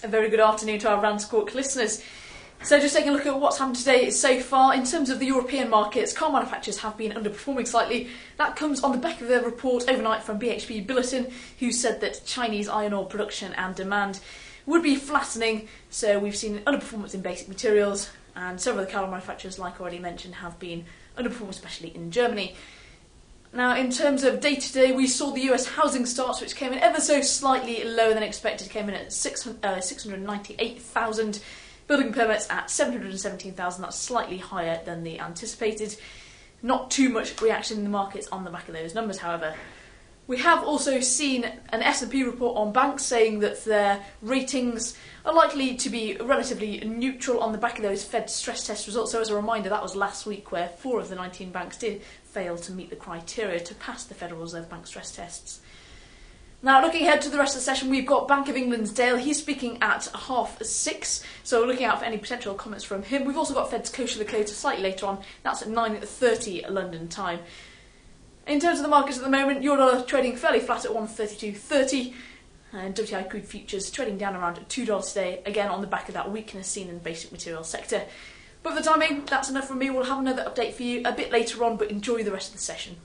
A very good afternoon to our RANsquawk listeners. So just taking a look at what's happened today so far. In terms of the European markets, car manufacturers have been underperforming slightly. That comes on the back of their report overnight from BHP Billiton, who said that Chinese iron ore production and demand would be flattening. So we've seen underperformance in basic materials, and several of the car manufacturers, like already mentioned, have been underperforming, especially in Germany. Now, in terms of day-to-day, we saw the US housing starts, which came in ever so slightly lower than expected, came in at 698,000. Building permits at 717,000, that's slightly higher than the anticipated. Not too much reaction in the markets on the back of those numbers, however. We have also seen an S&P report on banks saying that their ratings are likely to be relatively neutral on the back of those Fed stress test results. So as a reminder, that was last week where 4 of the 19 banks did fail to meet the criteria to pass the Federal Reserve Bank stress tests. Now, looking ahead to the rest of the session, we've got Bank of England's Dale. He's speaking at 6:30, so looking out for any potential comments from him. We've also got Fed's Kosher the Close slightly later on. That's at 9:30 London time. In terms of the markets at the moment, euro trading fairly flat at 132.30, and WTI crude futures trading down around $2 today, again on the back of that weakness seen in the basic materials sector. But for the time being, that's enough from me. We'll have another update for you a bit later on, but enjoy the rest of the session.